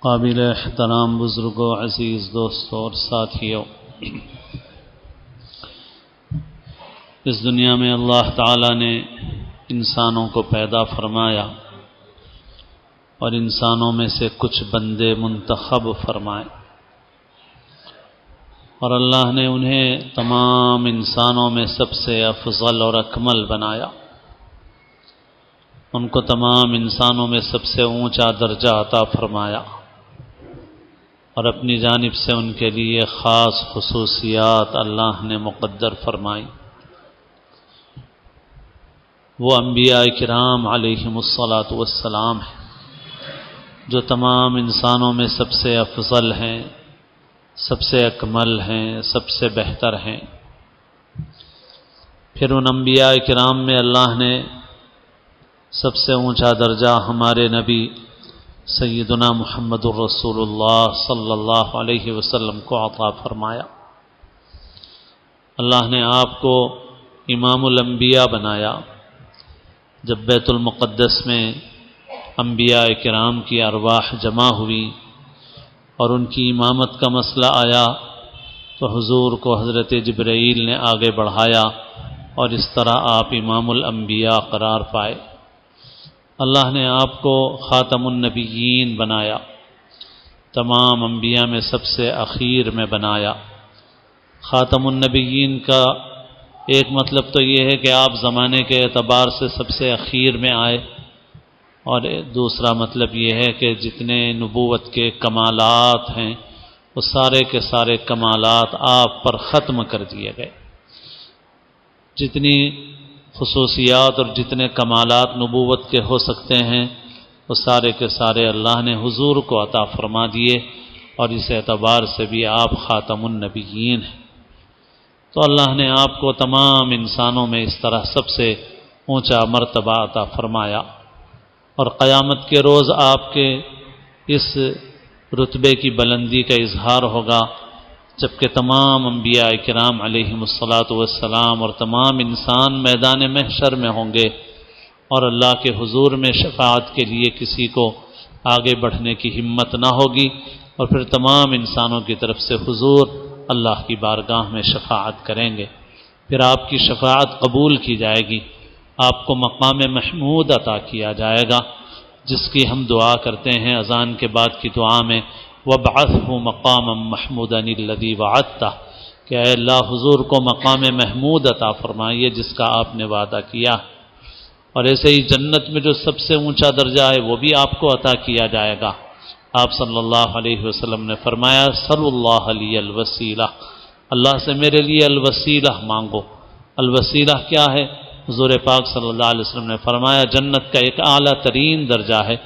قابل احترام بزرگوں، عزیز دوستوں اور ساتھیوں، اس دنیا میں اللہ تعالیٰ نے انسانوں کو پیدا فرمایا اور انسانوں میں سے کچھ بندے منتخب فرمائے، اور اللہ نے انہیں تمام انسانوں میں سب سے افضل اور اکمل بنایا، ان کو تمام انسانوں میں سب سے اونچا درجہ عطا فرمایا اور اپنی جانب سے ان کے لیے خاص خصوصیات اللہ نے مقدر فرمائی۔ وہ انبیاء کرام علیہم الصلاۃ والسلام ہیں جو تمام انسانوں میں سب سے افضل ہیں، سب سے اکمل ہیں، سب سے بہتر ہیں۔ پھر ان انبیاء کرام میں اللہ نے سب سے اونچا درجہ ہمارے نبی سیدنا محمد الرسول اللہ صلی اللہ علیہ وسلم کو عطا فرمایا۔ اللہ نے آپ کو امام الانبیاء بنایا۔ جب بیت المقدس میں انبیاء کرام کی ارواح جمع ہوئی اور ان کی امامت کا مسئلہ آیا تو حضور کو حضرت جبرائیل نے آگے بڑھایا اور اس طرح آپ امام الانبیاء قرار پائے۔ اللہ نے آپ کو خاتم النبیین بنایا، تمام انبیاء میں سب سے اخیر میں بنایا۔ خاتم النبیین کا ایک مطلب تو یہ ہے کہ آپ زمانے کے اعتبار سے سب سے اخیر میں آئے، اور دوسرا مطلب یہ ہے کہ جتنے نبوت کے کمالات ہیں وہ سارے کے سارے کمالات آپ پر ختم کر دیے گئے۔ جتنی خصوصیات اور جتنے کمالات نبوت کے ہو سکتے ہیں وہ سارے کے سارے اللہ نے حضور کو عطا فرما دیے، اور اس اعتبار سے بھی آپ خاتم النبیین ہیں۔ تو اللہ نے آپ کو تمام انسانوں میں اس طرح سب سے اونچا مرتبہ عطا فرمایا، اور قیامت کے روز آپ کے اس رتبے کی بلندی کا اظہار ہوگا جبکہ تمام انبیاء کرام علیہم الصلاۃ والسلام اور تمام انسان میدان محشر میں ہوں گے، اور اللہ کے حضور میں شفاعت کے لیے کسی کو آگے بڑھنے کی ہمت نہ ہوگی، اور پھر تمام انسانوں کی طرف سے حضور اللہ کی بارگاہ میں شفاعت کریں گے۔ پھر آپ کی شفاعت قبول کی جائے گی، آپ کو مقام محمود عطا کیا جائے گا، جس کی ہم دعا کرتے ہیں اذان کے بعد کی دعا میں، وَابْعَثْهُ مَقَامًا مَحْمُودًا الَّذِي وَعَدتَّهُ، کہ اے اللہ حضور کو مقام محمود عطا فرمائیے جس کا آپ نے وعدہ کیا۔ اور ایسے ہی جنت میں جو سب سے اونچا درجہ ہے وہ بھی آپ کو عطا کیا جائے گا۔ آپ صلی اللہ علیہ وسلم نے فرمایا صلی اللہ علیہ الوسیلہ، اللہ سے میرے لیے الوسیلہ مانگو۔ الوسیلہ کیا ہے؟ حضور پاک صلی اللہ علیہ وسلم نے فرمایا جنت کا ایک اعلیٰ ترین درجہ ہے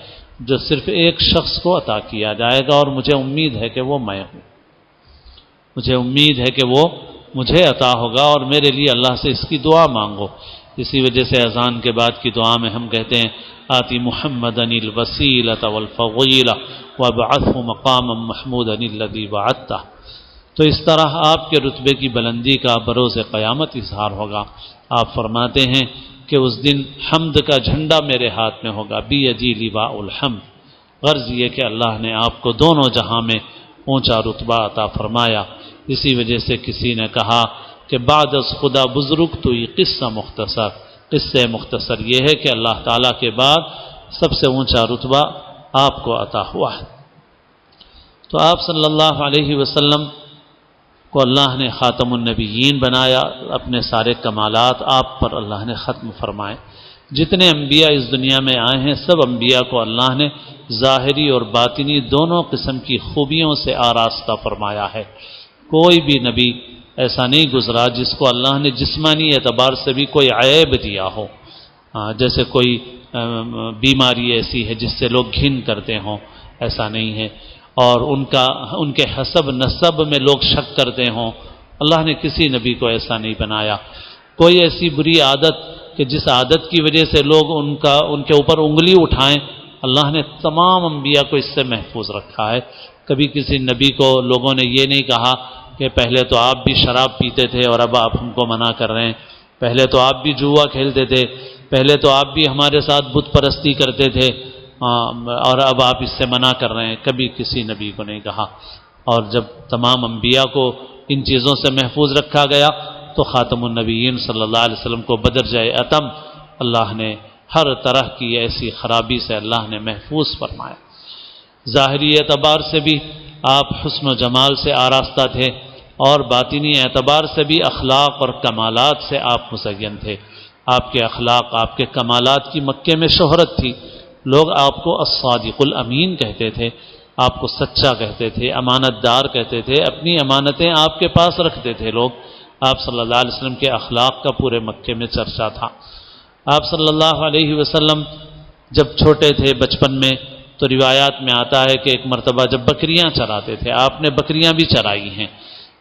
جو صرف ایک شخص کو عطا کیا جائے گا، اور مجھے امید ہے کہ وہ میں ہوں، مجھے امید ہے کہ وہ مجھے عطا ہوگا، اور میرے لیے اللہ سے اس کی دعا مانگو۔ اسی وجہ سے اذان کے بعد کی دعا میں ہم کہتے ہیں آتی محمدا الوسیلۃ والفضیلہ وابعثہ مقاما محمودا الذی وعدتہ۔ تو اس طرح آپ کے رتبے کی بلندی کا بروز قیامت اظہار ہوگا۔ آپ فرماتے ہیں کہ اس دن حمد کا جھنڈا میرے ہاتھ میں ہوگا، بیدی لواء الحمد۔ غرض یہ کہ اللہ نے آپ کو دونوں جہاں میں اونچا رتبہ عطا فرمایا۔ اسی وجہ سے کسی نے کہا کہ بعد از خدا بزرگ تو یہ قصہ مختصر، قصہ مختصر یہ ہے کہ اللہ تعالیٰ کے بعد سب سے اونچا رتبہ آپ کو عطا ہوا ہے۔ تو آپ صلی اللہ علیہ وسلم کو اللہ نے خاتم النبیین بنایا، اپنے سارے کمالات آپ پر اللہ نے ختم فرمائے۔ جتنے انبیاء اس دنیا میں آئے ہیں سب انبیاء کو اللہ نے ظاہری اور باطنی دونوں قسم کی خوبیوں سے آراستہ فرمایا ہے۔ کوئی بھی نبی ایسا نہیں گزرا جس کو اللہ نے جسمانی اعتبار سے بھی کوئی عیب دیا ہو، جیسے کوئی بیماری ایسی ہے جس سے لوگ گھن کرتے ہوں، ایسا نہیں ہے، اور ان کے حسب نسب میں لوگ شک کرتے ہوں، اللہ نے کسی نبی کو ایسا نہیں بنایا۔ کوئی ایسی بری عادت کہ جس عادت کی وجہ سے لوگ ان کے اوپر انگلی اٹھائیں، اللہ نے تمام انبیاء کو اس سے محفوظ رکھا ہے۔ کبھی کسی نبی کو لوگوں نے یہ نہیں کہا کہ پہلے تو آپ بھی شراب پیتے تھے اور اب آپ ہم کو منع کر رہے ہیں، پہلے تو آپ بھی جوا کھیلتے تھے، پہلے تو آپ بھی ہمارے ساتھ بت پرستی کرتے تھے، اور اب آپ اس سے منع کر رہے ہیں، کبھی کسی نبی کو نہیں کہا۔ اور جب تمام انبیاء کو ان چیزوں سے محفوظ رکھا گیا تو خاتم النبیین صلی اللہ علیہ وسلم کو بدرجہ اتم اللہ نے ہر طرح کی ایسی خرابی سے اللہ نے محفوظ فرمایا۔ ظاہری اعتبار سے بھی آپ حسن و جمال سے آراستہ تھے، اور باطنی اعتبار سے بھی اخلاق اور کمالات سے آپ مزین تھے۔ آپ کے اخلاق، آپ کے کمالات کی مکے میں شہرت تھی، لوگ آپ کو الصادق الامین کہتے تھے، آپ کو سچا کہتے تھے، امانت دار کہتے تھے، اپنی امانتیں آپ کے پاس رکھتے تھے لوگ۔ آپ صلی اللہ علیہ وسلم کے اخلاق کا پورے مکے میں چرچا تھا۔ آپ صلی اللہ علیہ وسلم جب چھوٹے تھے بچپن میں تو روایات میں آتا ہے کہ ایک مرتبہ جب بکریاں چراتے تھے، آپ نے بکریاں بھی چرائی ہیں،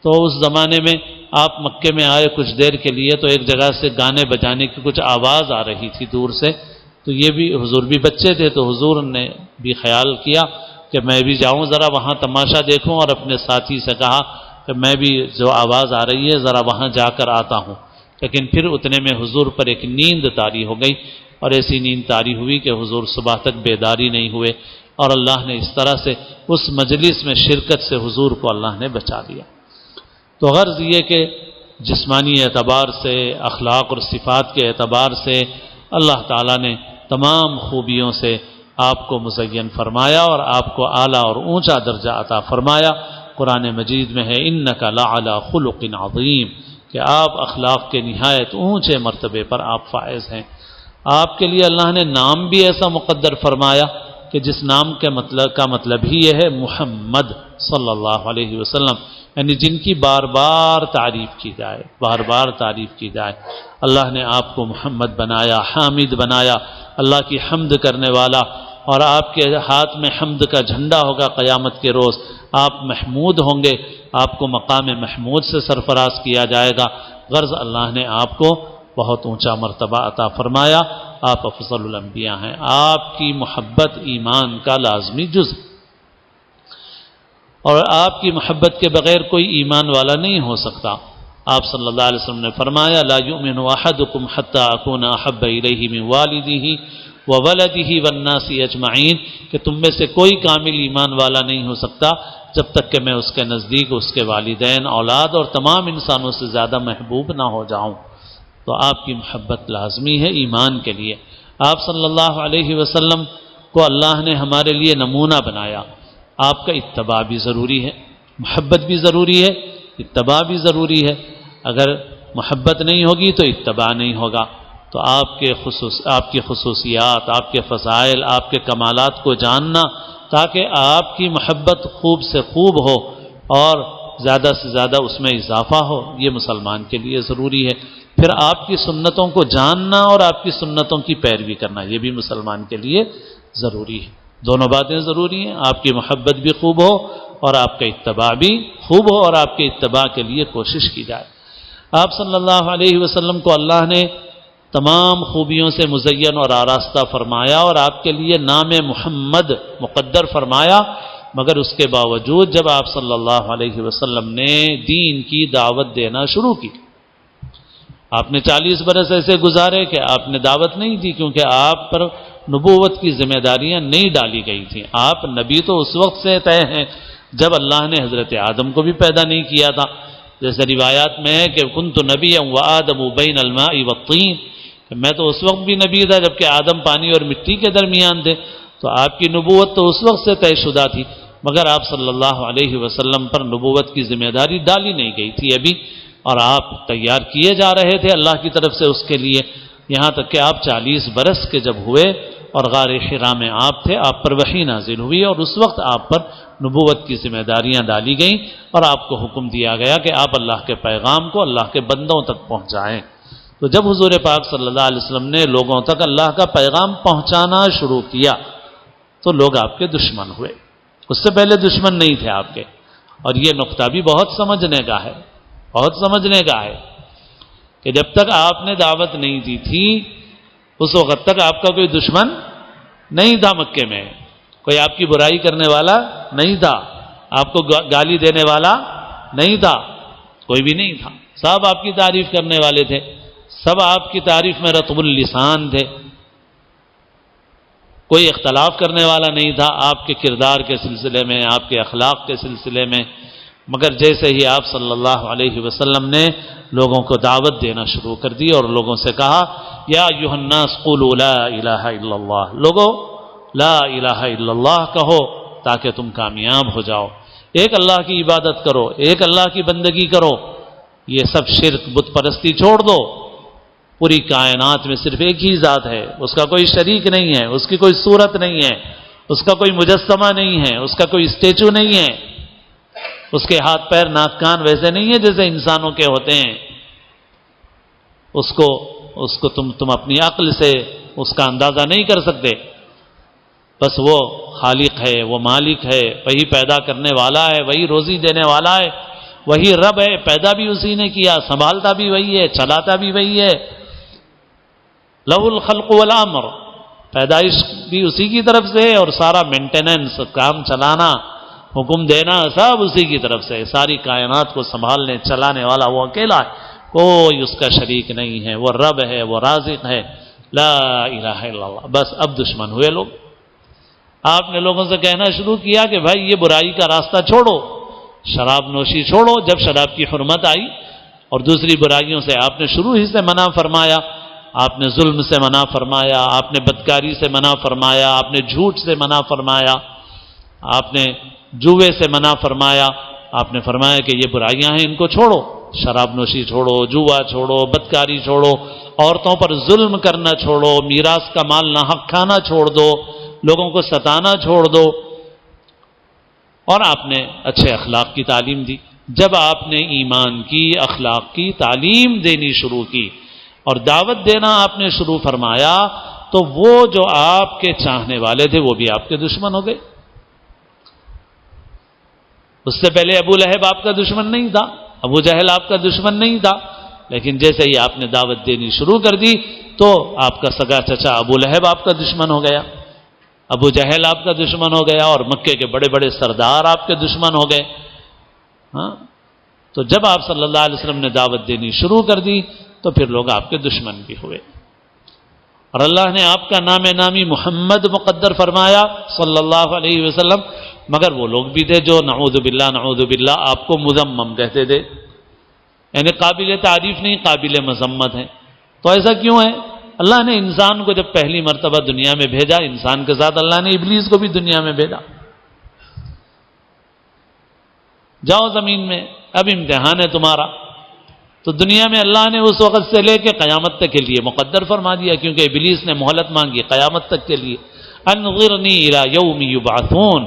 تو اس زمانے میں آپ مکے میں آئے کچھ دیر کے لیے تو ایک جگہ سے گانے بجانے کی کچھ آواز آ رہی تھی دور سے، تو یہ بھی حضور بھی بچے تھے تو حضور نے بھی خیال کیا کہ میں بھی جاؤں ذرا وہاں تماشا دیکھوں، اور اپنے ساتھی سے کہا کہ میں بھی جو آواز آ رہی ہے ذرا وہاں جا کر آتا ہوں۔ لیکن پھر اتنے میں حضور پر ایک نیند طاری ہو گئی، اور ایسی نیند طاری ہوئی کہ حضور صبح تک بیداری نہیں ہوئے، اور اللہ نے اس طرح سے اس مجلس میں شرکت سے حضور کو اللہ نے بچا دیا۔ تو غرض یہ کہ جسمانی اعتبار سے، اخلاق اور صفات کے اعتبار سے اللہ تعالیٰ نے تمام خوبیوں سے آپ کو مزین فرمایا اور آپ کو اعلیٰ اور اونچا درجہ عطا فرمایا۔ قرآن مجید میں ہے اِنَّكَ لَعَلَىٰ خُلُقٍ عَظِيمٍ، کہ آپ اخلاق کے نہایت اونچے مرتبے پر آپ فائز ہیں۔ آپ کے لیے اللہ نے نام بھی ایسا مقدر فرمایا کہ جس نام کے مطلب ہی یہ ہے محمد صلی اللہ علیہ وسلم، یعنی جن کی بار بار تعریف کی جائے، بار بار تعریف کی جائے۔ اللہ نے آپ کو محمد بنایا، حامد بنایا، اللہ کی حمد کرنے والا، اور آپ کے ہاتھ میں حمد کا جھنڈا ہوگا قیامت کے روز، آپ محمود ہوں گے، آپ کو مقام محمود سے سرفراز کیا جائے گا۔ غرض اللہ نے آپ کو بہت اونچا مرتبہ عطا فرمایا، آپ افضل الانبیاء ہیں۔ آپ کی محبت ایمان کا لازمی جز، اور آپ کی محبت کے بغیر کوئی ایمان والا نہیں ہو سکتا۔ آپ صلی اللہ علیہ وسلم نے فرمایا لا یؤمن احدکم حتی اکون احب الیہ من والدہ وولدہ والناس اجمعین، کہ تم میں سے کوئی کامل ایمان والا نہیں ہو سکتا جب تک کہ میں اس کے نزدیک اس کے والدین، اولاد اور تمام انسانوں سے زیادہ محبوب نہ ہو جاؤں۔ تو آپ کی محبت لازمی ہے ایمان کے لیے۔ آپ صلی اللہ علیہ وسلم کو اللہ نے ہمارے لیے نمونہ بنایا۔ آپ کا اتباع بھی ضروری ہے، محبت بھی ضروری ہے، اتباع بھی ضروری ہے۔ اگر محبت نہیں ہوگی تو اتباع نہیں ہوگا۔ تو آپ کی خصوصیات، آپ کے فضائل، آپ کے کمالات کو جاننا تاکہ آپ کی محبت خوب سے خوب ہو اور زیادہ سے زیادہ اس میں اضافہ ہو، یہ مسلمان کے لیے ضروری ہے۔ پھر آپ کی سنتوں کو جاننا اور آپ کی سنتوں کی پیروی کرنا، یہ بھی مسلمان کے لیے ضروری ہے۔ دونوں باتیں ضروری ہیں، آپ کی محبت بھی خوب ہو اور آپ کا اتباع بھی خوب ہو، اور آپ کے اتباع کے لیے کوشش کی جائے۔ آپ صلی اللہ علیہ وسلم کو اللہ نے تمام خوبیوں سے مزین اور آراستہ فرمایا، اور آپ کے لیے نام محمد مقدر فرمایا، مگر اس کے باوجود جب آپ صلی اللہ علیہ وسلم نے دین کی دعوت دینا شروع کی، آپ نے 40 برس ایسے گزارے کہ آپ نے دعوت نہیں دی، کیونکہ آپ پر نبوت کی ذمہ داریاں نہیں ڈالی گئی تھیں۔ آپ نبی تو اس وقت سے طے ہیں جب اللہ نے حضرت آدم کو بھی پیدا نہیں کیا تھا، جیسے روایات میں ہے کہ کنت نبیا وآدم بین الماء والطین، کہ میں تو اس وقت بھی نبی تھا جبکہ آدم پانی اور مٹی کے درمیان تھے۔ تو آپ کی نبوت تو اس وقت سے طے شدہ تھی، مگر آپ صلی اللہ علیہ وسلم پر نبوت کی ذمہ داری ڈالی نہیں گئی تھی ابھی، اور آپ تیار کیے جا رہے تھے اللہ کی طرف سے اس کے لیے، یہاں تک کہ آپ 40 برس کے جب ہوئے اور غار حرا میں آپ تھے، آپ پر وحی نازل ہوئی، اور اس وقت آپ پر نبوت کی ذمہ داریاں ڈالی گئیں، اور آپ کو حکم دیا گیا کہ آپ اللہ کے پیغام کو اللہ کے بندوں تک پہنچائیں۔ تو جب حضور پاک صلی اللہ علیہ وسلم نے لوگوں تک اللہ کا پیغام پہنچانا شروع کیا تو لوگ آپ کے دشمن ہوئے، اس سے پہلے دشمن نہیں تھے آپ کے۔ اور یہ نقطہ بھی بہت سمجھنے کا ہے، بہت سمجھنے کا ہے کہ جب تک آپ نے دعوت نہیں دی تھی اس وقت تک آپ کا کوئی دشمن نہیں تھا، مکے میں کوئی آپ کی برائی کرنے والا نہیں تھا، آپ کو گالی دینے والا نہیں تھا، کوئی بھی نہیں تھا، سب آپ کی تعریف کرنے والے تھے، سب آپ کی تعریف میں رطب اللسان تھے۔ کوئی اختلاف کرنے والا نہیں تھا آپ کے کردار کے سلسلے میں، آپ کے اخلاق کے سلسلے میں، مگر جیسے ہی آپ صلی اللہ علیہ وسلم نے لوگوں کو دعوت دینا شروع کر دی اور لوگوں سے کہا یا ایھا الناس قولوا لا الہ الا اللہ، لوگوں لا الہ الا اللہ کہو تاکہ تم کامیاب ہو جاؤ، ایک اللہ کی عبادت کرو، ایک اللہ کی بندگی کرو، یہ سب شرک بت پرستی چھوڑ دو، پوری کائنات میں صرف ایک ہی ذات ہے، اس کا کوئی شریک نہیں ہے، اس کی کوئی صورت نہیں ہے، اس کا کوئی مجسمہ نہیں ہے، اس کا کوئی اسٹیچو نہیں ہے، اس کے ہاتھ پیر ناک کان ویسے نہیں ہے جیسے انسانوں کے ہوتے ہیں، اس کو تم اپنی عقل سے اس کا اندازہ نہیں کر سکتے، بس وہ خالق ہے، وہ مالک ہے، وہی پیدا کرنے والا ہے، وہی روزی دینے والا ہے، وہی رب ہے، پیدا بھی اسی نے کیا، سنبھالتا بھی وہی ہے، چلاتا بھی وہی ہے، لہ الخلق والامر، پیدائش بھی اسی کی طرف سے ہے اور سارا مینٹیننس، کام چلانا، حکم دینا سب اسی کی طرف سے، ساری کائنات کو سنبھالنے چلانے والا وہ اکیلا ہے، کوئی اس کا شریک نہیں ہے، وہ رب ہے، وہ رازق ہے، لا الہ الا اللہ۔ بس اب دشمن ہوئے لوگ، آپ نے لوگوں سے کہنا شروع کیا کہ بھائی یہ برائی کا راستہ چھوڑو، شراب نوشی چھوڑو، جب شراب کی حرمت آئی اور دوسری برائیوں سے آپ نے شروع ہی سے منع فرمایا، آپ نے ظلم سے منع فرمایا، آپ نے بدکاری سے منع فرمایا، آپ نے جھوٹ سے منع فرمایا، آپ نے جوے سے منع فرمایا، آپ نے فرمایا کہ یہ برائیاں ہیں ان کو چھوڑو، شراب نوشی چھوڑو، جوا چھوڑو، بدکاری چھوڑو، عورتوں پر ظلم کرنا چھوڑو، میراث کا مال ناحق کھانا چھوڑ دو، لوگوں کو ستانا چھوڑ دو، اور آپ نے اچھے اخلاق کی تعلیم دی۔ جب آپ نے ایمان کی، اخلاق کی تعلیم دینی شروع کی اور دعوت دینا آپ نے شروع فرمایا تو وہ جو آپ کے چاہنے والے تھے وہ بھی آپ کے دشمن ہو گئے۔ اس سے پہلے ابو لہب آپ کا دشمن نہیں تھا، ابو جہل آپ کا دشمن نہیں تھا، لیکن جیسے ہی آپ نے دعوت دینی شروع کر دی تو آپ کا سگا چچا ابو لہب آپ کا دشمن ہو گیا، ابو جہل آپ کا دشمن ہو گیا، اور مکے کے بڑے بڑے سردار آپ کے دشمن ہو گئے۔ ہاں، تو جب آپ صلی اللہ علیہ وسلم نے دعوت دینی شروع کر دی تو پھر لوگ آپ کے دشمن بھی ہوئے، اور اللہ نے آپ کا نام نامی محمد مقدر فرمایا صلی اللہ علیہ وسلم، مگر وہ لوگ بھی تھے جو نعوذ باللہ آپ کو مذمم کہتے تھے، یعنی قابل تعریف نہیں، قابل مذمت ہیں۔ تو ایسا کیوں ہے؟ اللہ نے انسان کو جب پہلی مرتبہ دنیا میں بھیجا، انسان کے ساتھ اللہ نے ابلیس کو بھی دنیا میں بھیجا، جاؤ زمین میں، اب امتحان ہے تمہارا۔ تو دنیا میں اللہ نے اس وقت سے لے کے قیامت تک کے لیے مقدر فرما دیا، کیونکہ ابلیس نے مہلت مانگی قیامت تک کے لیے، انظرنی الی یوم یبعثون،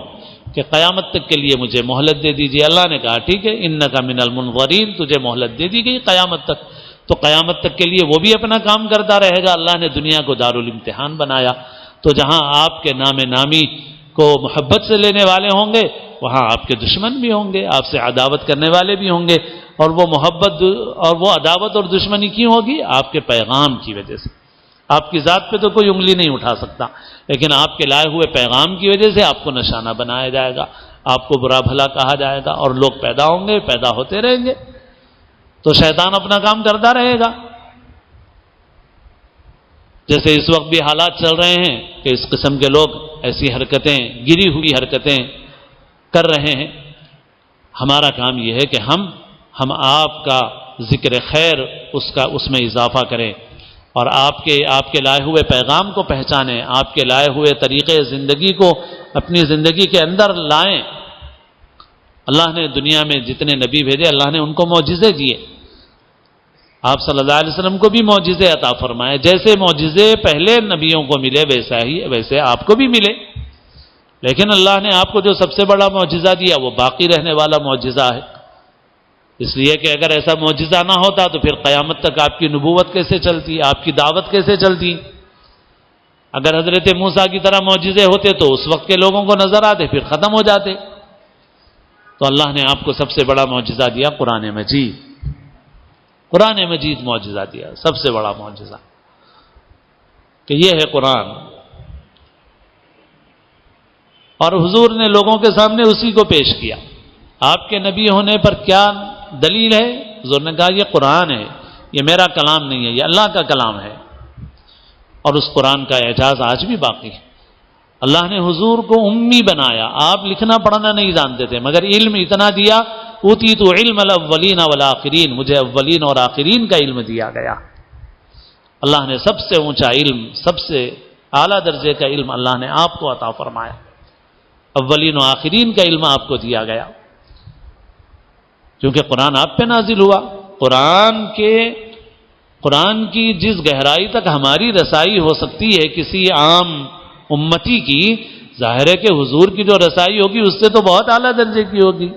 کہ قیامت تک کے لیے مجھے مہلت دے دیجیے۔ اللہ نے کہا ٹھیک ہے، انک من المنظرین، تجھے مہلت دے دی گئی قیامت تک، تو قیامت تک کے لیے وہ بھی اپنا کام کرتا رہے گا۔ اللہ نے دنیا کو دارالامتحان بنایا، تو جہاں آپ کے نام نامی کو محبت سے لینے والے ہوں گے وہاں آپ کے دشمن بھی ہوں گے، آپ سے عداوت کرنے والے بھی ہوں گے، اور وہ محبت اور وہ عداوت اور دشمنی کیوں ہوگی؟ آپ کے پیغام کی وجہ سے۔ آپ کی ذات پہ تو کوئی انگلی نہیں اٹھا سکتا، لیکن آپ کے لائے ہوئے پیغام کی وجہ سے آپ کو نشانہ بنایا جائے گا، آپ کو برا بھلا کہا جائے گا، اور لوگ پیدا ہوں گے، پیدا ہوتے رہیں گے، تو شیطان اپنا کام کرتا رہے گا۔ جیسے اس وقت بھی حالات چل رہے ہیں کہ اس قسم کے لوگ ایسی حرکتیں، گری ہوئی حرکتیں کر رہے ہیں۔ ہمارا کام یہ ہے کہ ہم آپ کا ذکر خیر اس میں اضافہ کریں، اور آپ کے لائے ہوئے پیغام کو پہچانیں، آپ کے لائے ہوئے طریقے زندگی کو اپنی زندگی کے اندر لائیں۔ اللہ نے دنیا میں جتنے نبی بھیجے اللہ نے ان کو معجزے دیے، آپ صلی اللہ علیہ وسلم کو بھی معجزے عطا فرمائے، جیسے معجزے پہلے نبیوں کو ملے ویسے آپ کو بھی ملے، لیکن اللہ نے آپ کو جو سب سے بڑا معجزہ دیا وہ باقی رہنے والا معجزہ ہے، اس لیے کہ اگر ایسا معجزہ نہ ہوتا تو پھر قیامت تک آپ کی نبوت کیسے چلتی، آپ کی دعوت کیسے چلتی؟ اگر حضرت موسیٰ کی طرح معجزے ہوتے تو اس وقت کے لوگوں کو نظر آتے، پھر ختم ہو جاتے۔ تو اللہ نے آپ کو سب سے بڑا معجزہ دیا قرآن مجید، قرآن مجید معجزہ دیا، سب سے بڑا معجزہ، کہ یہ ہے قرآن، اور حضور نے لوگوں کے سامنے اسی کو پیش کیا۔ آپ کے نبی ہونے پر کیا دلیل ہے؟ حضور نے کہا یہ قرآن ہے، یہ میرا کلام نہیں ہے، یہ اللہ کا کلام ہے، اور اس قرآن کا اعجاز آج بھی باقی ہے۔ اللہ نے حضور کو امی بنایا، آپ لکھنا پڑھنا نہیں جانتے تھے، مگر علم اتنا دیا، اوتیت علم الاولین والآخرین، مجھے اولین اور آخرین کا علم دیا گیا۔ اللہ نے سب سے اونچا علم، سب سے اعلیٰ درجے کا علم اللہ نے آپ کو عطا فرمایا، اولین و آخرین کا علم آپ کو دیا گیا، کیونکہ قرآن آپ پہ نازل ہوا۔ قرآن کی جس گہرائی تک ہماری رسائی ہو سکتی ہے کسی عام امتی کی، ظاہر ہے کہ حضور کی جو رسائی ہوگی اس سے تو بہت اعلیٰ درجے کی ہوگی۔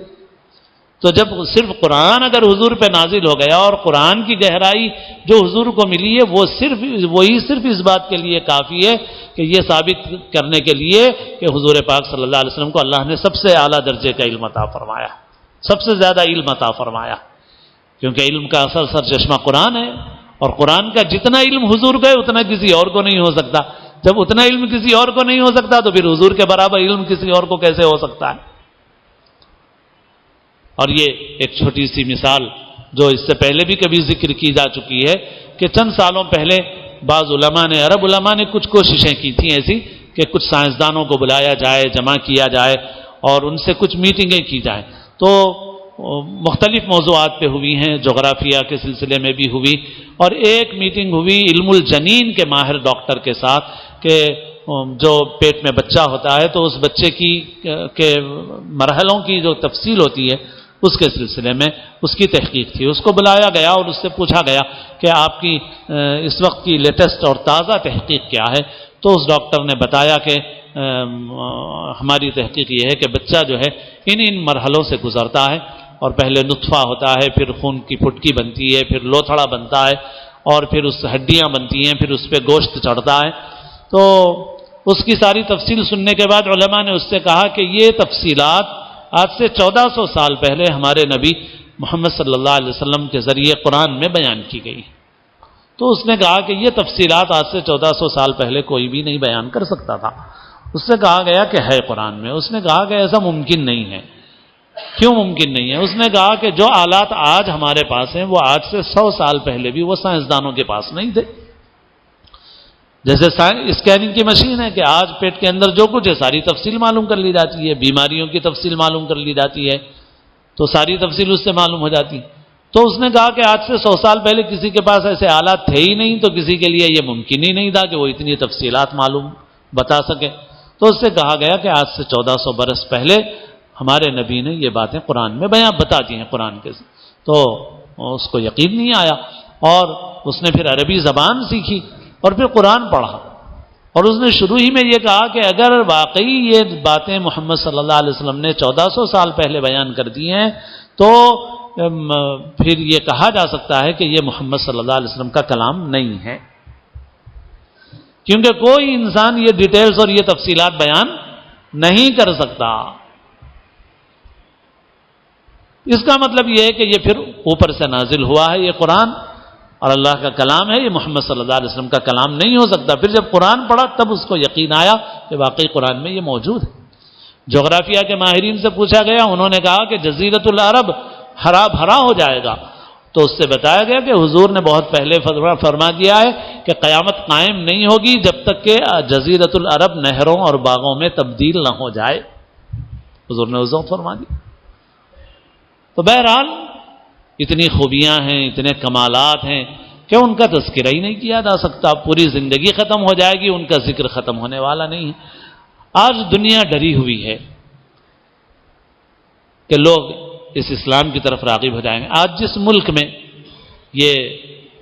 تو جب صرف قرآن اگر حضور پہ نازل ہو گیا اور قرآن کی گہرائی جو حضور کو ملی ہے وہی صرف اس بات کے لیے کافی ہے کہ یہ ثابت کرنے کے لیے کہ حضور پاک صلی اللہ علیہ وسلم کو اللہ نے سب سے اعلیٰ درجے کا علم عطا فرمایا، سب سے زیادہ علم عطا فرمایا، کیونکہ علم کا اصل سرچشمہ قرآن ہے، اور قرآن کا جتنا علم حضور کو ہے اتنا کسی اور کو نہیں ہو سکتا۔ جب اتنا علم کسی اور کو نہیں ہو سکتا تو پھر حضور کے برابر علم کسی اور کو کیسے ہو سکتا ہے؟ اور یہ ایک چھوٹی سی مثال جو اس سے پہلے بھی کبھی ذکر کی جا چکی ہے کہ چند سالوں پہلے بعض علماء نے، عرب علماء نے کچھ کوششیں کی تھیں ایسی کہ کچھ سائنسدانوں کو بلایا جائے، جمع کیا جائے اور ان سے کچھ میٹنگیں کی جائیں، تو مختلف موضوعات پہ ہوئی ہیں، جغرافیہ کے سلسلے میں بھی ہوئی، اور ایک میٹنگ ہوئی علم الجنین کے ماہر ڈاکٹر کے ساتھ کہ جو پیٹ میں بچہ ہوتا ہے تو اس بچے کے مرحلوں کی جو تفصیل ہوتی ہے اس کے سلسلے میں اس کی تحقیق تھی۔ اس کو بلایا گیا اور اس سے پوچھا گیا کہ آپ کی اس وقت کی لیٹسٹ اور تازہ تحقیق کیا ہے؟ تو اس ڈاکٹر نے بتایا کہ ہماری تحقیق یہ ہے کہ بچہ جو ہے ان مرحلوں سے گزرتا ہے، اور پہلے نطفہ ہوتا ہے، پھر خون کی پھٹکی بنتی ہے، پھر لوتھڑا بنتا ہے، اور پھر اس ہڈیاں بنتی ہیں، پھر اس پہ گوشت چڑھتا ہے۔ تو اس کی ساری تفصیل سننے کے بعد علماء نے اس سے کہا کہ یہ تفصیلات آج سے 1400 سال پہلے ہمارے نبی محمد صلی اللہ علیہ وسلم کے ذریعے قرآن میں بیان کی گئی۔ تو اس نے کہا کہ یہ تفصیلات آج سے 1400 سال پہلے کوئی بھی نہیں بیان کر سکتا تھا۔ اس سے کہا گیا کہ ہے قرآن میں۔ اس نے کہا کہ ایسا ممکن نہیں ہے۔ کیوں ممکن نہیں ہے؟ اس نے کہا کہ جو آلات آج ہمارے پاس ہیں وہ آج سے 100 سال پہلے بھی وہ سائنسدانوں کے پاس نہیں تھے۔ جیسے اسکیننگ کی مشین ہے کہ آج پیٹ کے اندر جو کچھ ہے ساری تفصیل معلوم کر لی جاتی ہے، بیماریوں کی تفصیل معلوم کر لی جاتی ہے، تو ساری تفصیل اس سے معلوم ہو جاتی۔ تو اس نے کہا کہ آج سے 100 سال پہلے کسی کے پاس ایسے آلات تھے ہی نہیں، تو کسی کے لیے یہ ممکن ہی نہیں تھا کہ وہ اتنی تفصیلات معلوم بتا سکے۔ تو اس سے کہا گیا کہ آج سے 1400 برس پہلے ہمارے نبی نے یہ باتیں قرآن میں بیان بتا دی ہیں قرآن کے۔ تو اس کو یقین نہیں آیا، اور اس نے پھر عربی زبان سیکھی اور پھر قرآن پڑھا، اور اس نے شروع ہی میں یہ کہا کہ اگر واقعی یہ باتیں محمد صلی اللہ علیہ وسلم نے 1400 سال پہلے بیان کر دی ہیں تو پھر یہ کہا جا سکتا ہے کہ یہ محمد صلی اللہ علیہ وسلم کا کلام نہیں ہے، کیونکہ کوئی انسان یہ ڈیٹیلز اور یہ تفصیلات بیان نہیں کر سکتا۔ اس کا مطلب یہ ہے کہ یہ پھر اوپر سے نازل ہوا ہے یہ قرآن، اور اللہ کا کلام ہے، یہ محمد صلی اللہ علیہ وسلم کا کلام نہیں ہو سکتا۔ پھر جب قرآن پڑھا تب اس کو یقین آیا کہ واقعی قرآن میں یہ موجود ہے۔ جغرافیہ کے ماہرین سے پوچھا گیا، انہوں نے کہا کہ جزیرۃ العرب ہرا بھرا ہو جائے گا، تو اس سے بتایا گیا کہ حضور نے بہت پہلے فرما دیا ہے کہ قیامت قائم نہیں ہوگی جب تک کہ جزیرۃ العرب نہروں اور باغوں میں تبدیل نہ ہو جائے، حضور نے اس وقت فرما دیا۔ تو بہرحال اتنی خوبیاں ہیں، اتنے کمالات ہیں کہ ان کا تذکرہ ہی نہیں کیا جا سکتا۔ پوری زندگی ختم ہو جائے گی، ان کا ذکر ختم ہونے والا نہیں ہے۔ آج دنیا ڈری ہوئی ہے کہ لوگ اس اسلام کی طرف راغب ہو جائیں گے۔ آج جس ملک میں یہ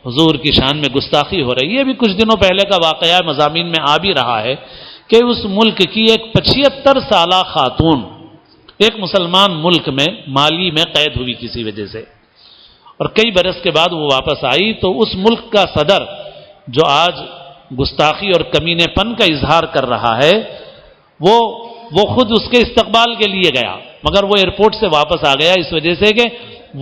حضور کی شان میں گستاخی ہو رہی ہے، یہ بھی کچھ دنوں پہلے کا واقعہ مضامین میں آ بھی رہا ہے کہ اس ملک کی ایک 75 سالہ خاتون ایک مسلمان ملک میں مالی میں قید ہوئی کسی وجہ سے، اور کئی برس کے بعد وہ واپس آئی، تو اس ملک کا صدر جو آج گستاخی اور کمینے پن کا اظہار کر رہا ہے وہ خود اس کے استقبال کے لیے گیا، مگر وہ ایئرپورٹ سے واپس آ گیا اس وجہ سے کہ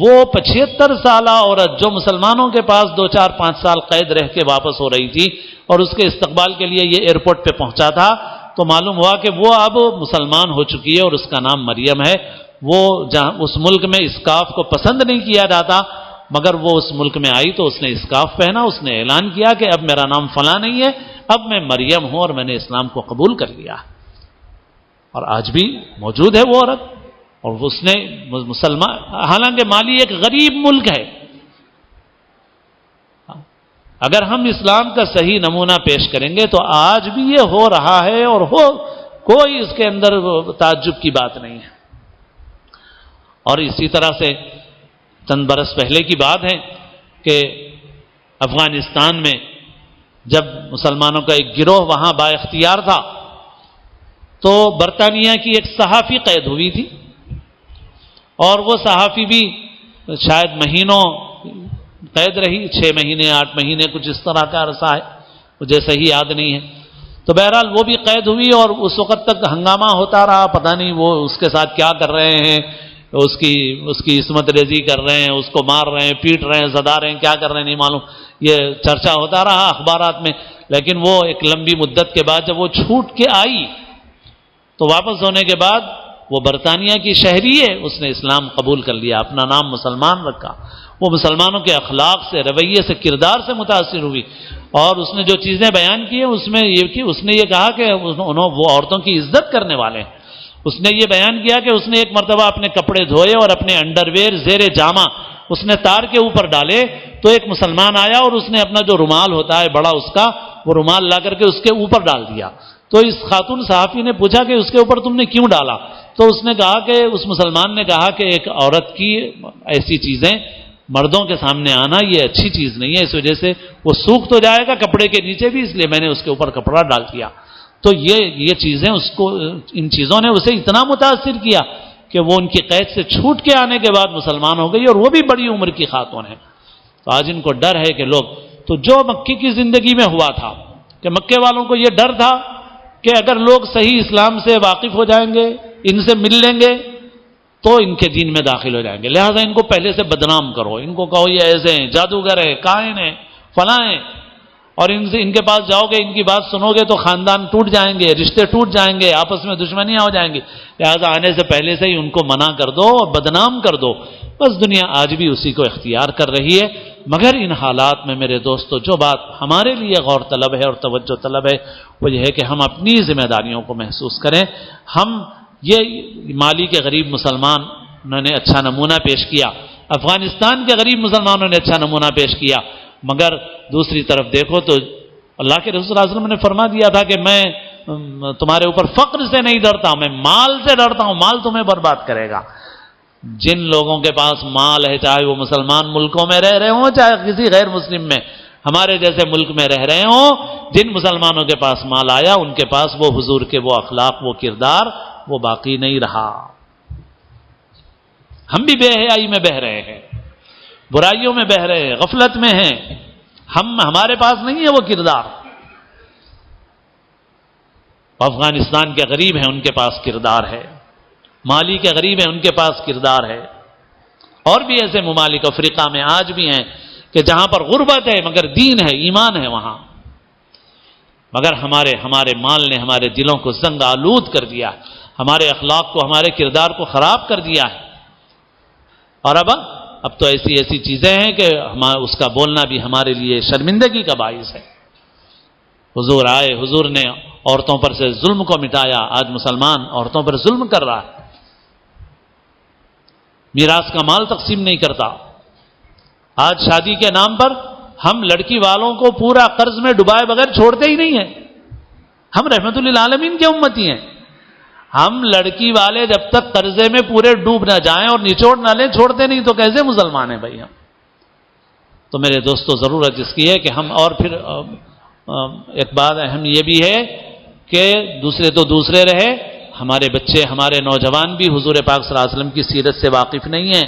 وہ 75 سالہ عورت جو مسلمانوں کے پاس 2-4-5 سال قید رہ کے واپس ہو رہی تھی اور اس کے استقبال کے لیے یہ ایئرپورٹ پہ پہنچا تھا، تو معلوم ہوا کہ وہ اب مسلمان ہو چکی ہے اور اس کا نام مریم ہے۔ وہ جہاں اس ملک میں اسکارف کو پسند نہیں کیا جاتا، مگر وہ اس ملک میں آئی تو اس نے اسکارف پہنا، اس نے اعلان کیا کہ اب میرا نام فلاں نہیں ہے، اب میں مریم ہوں اور میں نے اسلام کو قبول کر لیا۔ اور آج بھی موجود ہے وہ عورت، اور اس نے مسلمان، حالانکہ مالی ایک غریب ملک ہے، اگر ہم اسلام کا صحیح نمونہ پیش کریں گے تو آج بھی یہ ہو رہا ہے، اور کوئی اس کے اندر تعجب کی بات نہیں ہے۔ اور اسی طرح سے چند برس پہلے کی بات ہے کہ افغانستان میں جب مسلمانوں کا ایک گروہ وہاں با اختیار تھا تو برطانیہ کی ایک صحافی قید ہوئی تھی، اور وہ صحافی بھی شاید مہینوں قید رہی، 6 مہینے 8 مہینے کچھ اس طرح کا عرصہ ہے، مجھے صحیح یاد نہیں ہے۔ تو بہرحال وہ بھی قید ہوئی، اور اس وقت تک ہنگامہ ہوتا رہا، پتہ نہیں وہ اس کے ساتھ کیا کر رہے ہیں، اس کی عصمت ریزی کر رہے ہیں، اس کو مار رہے ہیں، پیٹ رہے ہیں، زدا رہے ہیں، کیا کر رہے ہیں نہیں معلوم، یہ چرچا ہوتا رہا اخبارات میں۔ لیکن وہ ایک لمبی مدت کے بعد جب وہ چھوٹ کے آئی تو واپس ہونے کے بعد وہ برطانیہ کی شہری ہے، اس نے اسلام قبول کر لیا، اپنا نام مسلمان رکھا، وہ مسلمانوں کے اخلاق سے، رویے سے، کردار سے متاثر ہوئی، اور اس نے جو چیزیں بیان کی ہیں اس نے یہ کہا کہ وہ عورتوں کی عزت کرنے والے ہیں۔ اس نے یہ بیان کیا کہ اس نے ایک مرتبہ اپنے کپڑے دھوئے اور اپنے انڈر ویئر زیر جامہ اس نے تار کے اوپر ڈالے، تو ایک مسلمان آیا اور اس نے اپنا جو رومال ہوتا ہے بڑا اس کا، وہ رومال لا کر کے اس کے اوپر ڈال دیا۔ تو اس خاتون صحافی نے پوچھا کہ اس کے اوپر تم نے کیوں ڈالا؟ تو اس نے کہا کہ اس مسلمان نے کہا کہ ایک عورت کی ایسی چیزیں مردوں کے سامنے آنا یہ اچھی چیز نہیں ہے، اس وجہ سے وہ سوکھ تو جائے گا کپڑے کے نیچے بھی، اس لیے میں نے اس کے اوپر کپڑا ڈال دیا۔ تو یہ چیزیں ان چیزوں نے اسے اتنا متاثر کیا کہ وہ ان کی قید سے چھوٹ کے آنے کے بعد مسلمان ہو گئی، اور وہ بھی بڑی عمر کی خاتون ہے۔ تو آج ان کو ڈر ہے کہ تو جو مکے کی زندگی میں ہوا تھا کہ مکے والوں کو یہ ڈر تھا کہ اگر لوگ صحیح اسلام سے واقف ہو جائیں گے، ان سے مل لیں گے تو ان کے دین میں داخل ہو جائیں گے، لہذا ان کو پہلے سے بدنام کرو، ان کو کہو یہ ایسے ہیں، جادوگر ہے، کاہن ہے، فلاں ہیں، اور ان کے پاس جاؤ گے، ان کی بات سنو گے تو خاندان ٹوٹ جائیں گے، رشتے ٹوٹ جائیں گے، آپس میں دشمنیاں ہو جائیں گی، لہذا آنے سے پہلے سے ہی ان کو منع کر دو اور بدنام کر دو۔ بس دنیا آج بھی اسی کو اختیار کر رہی ہے، مگر ان حالات میں میرے دوستو جو بات ہمارے لیے غور طلب ہے اور توجہ طلب ہے وہ یہ ہے کہ ہم اپنی ذمہ داریوں کو محسوس کریں۔ ہم یہ مالی کے غریب مسلمانوں نے اچھا نمونہ پیش کیا، افغانستان کے غریب مسلمانوں نے اچھا نمونہ پیش کیا، مگر دوسری طرف دیکھو تو اللہ کے رسول صلی اللہ علیہ وسلم نے فرما دیا تھا کہ میں تمہارے اوپر فقر سے نہیں ڈرتا ہوں، میں مال سے ڈرتا ہوں، مال تمہیں برباد کرے گا۔ جن لوگوں کے پاس مال ہے، چاہے وہ مسلمان ملکوں میں رہ رہے ہوں چاہے کسی غیر مسلم میں، ہمارے جیسے ملک میں رہ رہے ہوں، جن مسلمانوں کے پاس مال آیا ان کے پاس وہ حضور کے وہ اخلاق، وہ کردار وہ باقی نہیں رہا۔ ہم بھی بے حیائی میں بہہ رہے ہیں، برائیوں میں بہہ رہے ہیں، غفلت میں ہیں، ہمارے پاس نہیں ہے وہ کردار۔ افغانستان کے غریب ہیں، ان کے پاس کردار ہے، مالی کے غریب ہیں، ان کے پاس کردار ہے، اور بھی ایسے ممالک افریقہ میں آج بھی ہیں کہ جہاں پر غربت ہے مگر دین ہے، ایمان ہے وہاں، مگر ہمارے مال نے ہمارے دلوں کو زنگ آلود کر دیا، ہمارے اخلاق کو، ہمارے کردار کو خراب کر دیا ہے۔ اور اب تو ایسی چیزیں ہیں کہ اس کا بولنا بھی ہمارے لیے شرمندگی کا باعث ہے۔ حضور آئے، حضور نے عورتوں پر سے ظلم کو مٹایا، آج مسلمان عورتوں پر ظلم کر رہا ہے، میراث کا مال تقسیم نہیں کرتا۔ آج شادی کے نام پر ہم لڑکی والوں کو پورا قرض میں ڈبائے بغیر چھوڑتے ہی نہیں ہیں۔ ہم رحمت للعالمین کے امتی ہیں، ہم لڑکی والے جب تک قرضے میں پورے ڈوب نہ جائیں اور نچوڑ نہ لیں چھوڑتے نہیں، تو کیسے مسلمان ہیں بھائی ہم؟ تو میرے دوستو ضرورت اس کی ہے کہ ہم، اور پھر ایک بات اہم یہ بھی ہے کہ دوسرے تو دوسرے رہے، ہمارے بچے، ہمارے نوجوان بھی حضور پاک صلی اللہ علیہ وسلم کی سیرت سے واقف نہیں ہیں،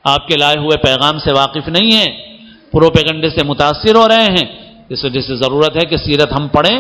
آپ کے لائے ہوئے پیغام سے واقف نہیں ہیں، پروپیگنڈے سے متاثر ہو رہے ہیں۔ اس وجہ سے ضرورت ہے کہ سیرت ہم پڑھیں،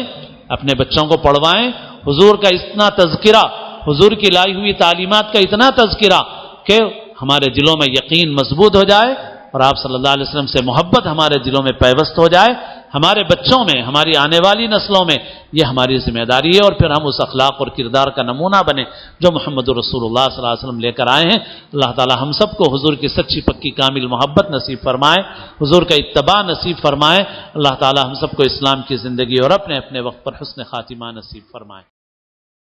اپنے بچوں کو پڑھوائیں، حضور کا اتنا تذکرہ، حضور کی لائی ہوئی تعلیمات کا اتنا تذکرہ کہ ہمارے دلوں میں یقین مضبوط ہو جائے اور آپ صلی اللہ علیہ وسلم سے محبت ہمارے دلوں میں پیوست ہو جائے، ہمارے بچوں میں، ہماری آنے والی نسلوں میں یہ ہماری ذمہ داری ہے، اور پھر ہم اس اخلاق اور کردار کا نمونہ بنیں جو محمد رسول اللہ صلی اللہ علیہ وسلم لے کر آئے ہیں۔ اللہ تعالی ہم سب کو حضور کی سچی پکی کامل محبت نصیب فرمائے، حضور کا اتباع نصیب فرمائے۔ اللہ تعالی ہم سب کو اسلام کی زندگی اور اپنے اپنے وقت پر حسن خاتمہ نصیب فرمائے۔